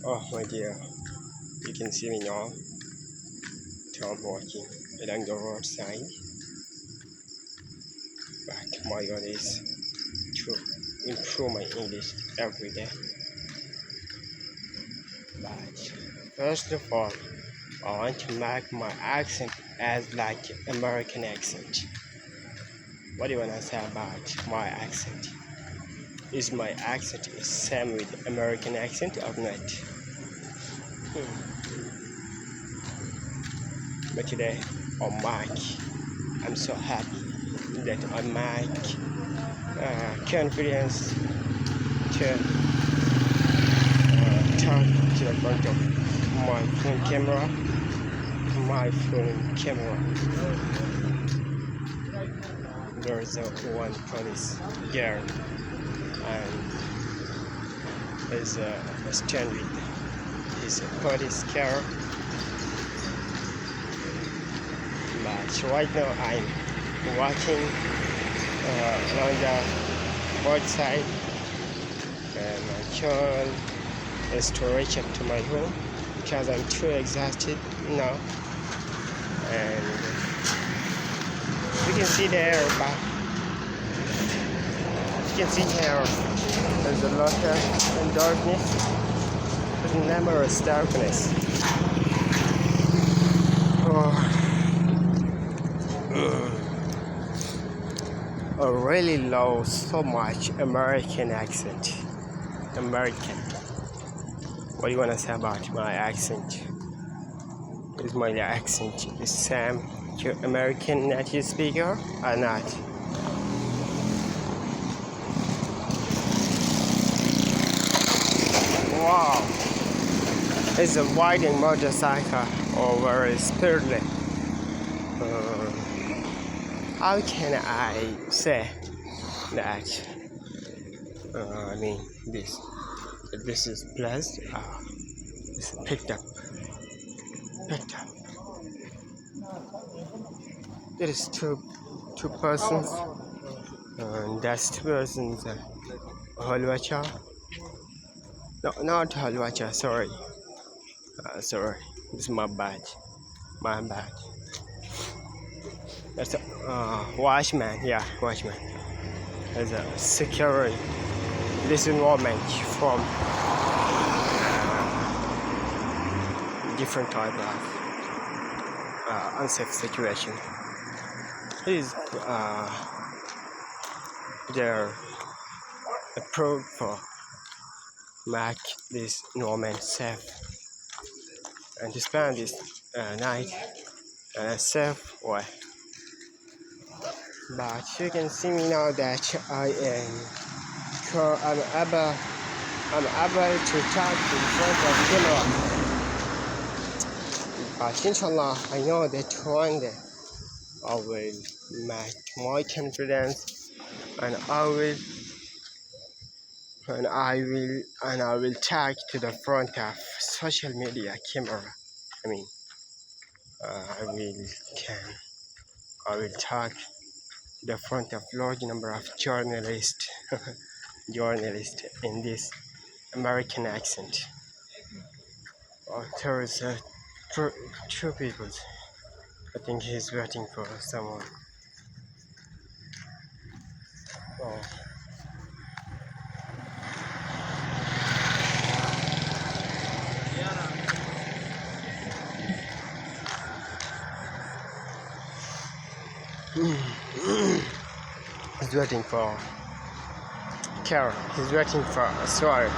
Oh my dear, you can see me now. I'm walking along the roadside, but my goal is to improve my English every day. But first of all, I want to make my accent as like American accent. What do you wanna say about my accent? Is my accent is same with American accent or not? But today on mic, I'm so happy that on mic confidence to talk to the front of my phone camera. There's one police girl and there's a stand with his police car. But right now I'm walking along the roadside and my goal is to reach up to my home because I'm too exhausted now. And you can see there, but you can see here there's a lot of darkness, there's numerous darkness. I really love so much American accent. American. What do you want to say about my accent? Is my accent the same to American native speaker or not? Wow! It's a riding motorcycle over speedily. How can I say that? I mean this is plus it's picked up. There is two persons, and that's two persons. Halwacha. No, not Halwacha. Sorry. Sorry. This is my bad. That's a watchman. Yeah, watchman. There's a security. This environment from different type of unsafe situation. Is they're approved for make this environment safe and to spend this night in a safe way. But you can see me now that I'm able to talk in front of camera. But inshallah, I know that one day I will make my confidence, and I will talk to the front of social media camera. I mean, I will talk to the front of large number of journalists in this American accent. There is two people. I think he's waiting for someone. Oh. He's waiting for Carol. He's waiting for sorry.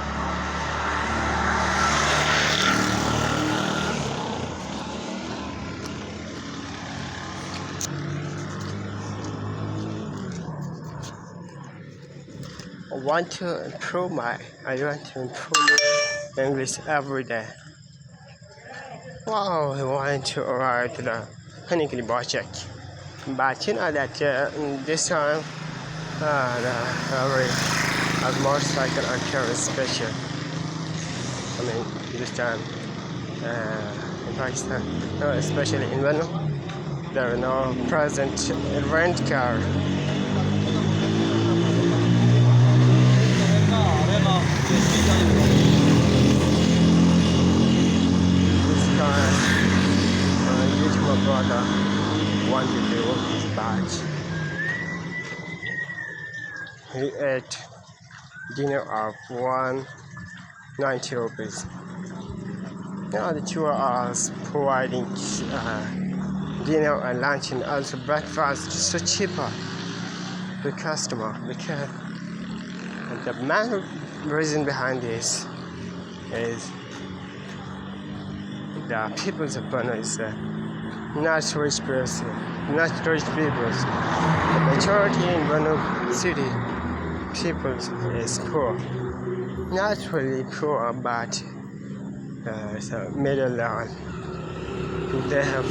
I want to improve my English every day. Wow, I want to arrive to the clinically project. But you know that this time the motorcycle and car is special. I mean this time in Pakistan, especially in Venom, there are no present rent car. brother want to do is but he ate dinner of 190 rupees. Now the tour is providing dinner and lunch and also breakfast so cheaper for customer, because the main reason behind this is the people of Borno is not rich person, not rich people. The majority in Borno city people is poor, not really poor, but so middle level. They have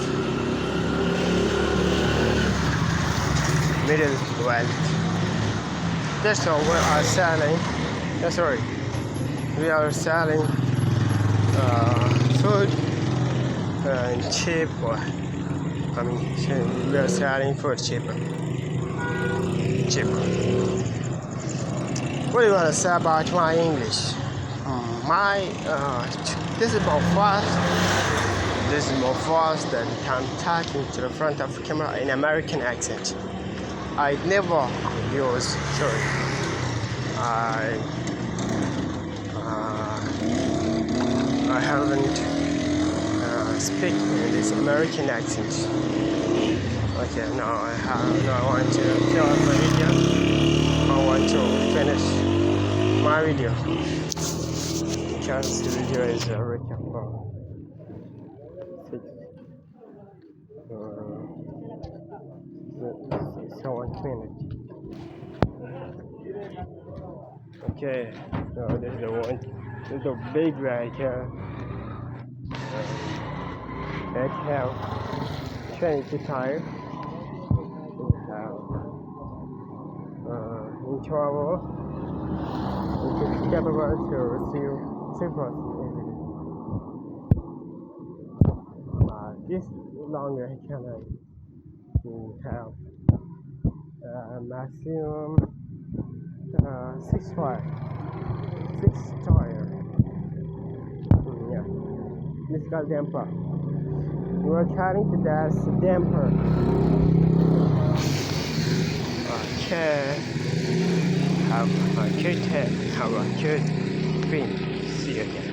middle wealth. That's all we are selling. We are selling food cheap. We are selling food cheaper. What do you want to say about my English? This is more fast. This is more fast than I'm talking to the front of the camera in American accent. I never use. I haven't speak in this American accent. Okay, now I want to kill my video. I want to finish my video because the video is already for 1 minute. Okay, so this is the one. This is a big right here. It have 20 tires. It have interval. It is capable to receive super easily. This longer can have maximum 6 tire. Yeah, this is called damper. We are carrying to that damper. Okay, have a good head, have a good fin. See you again.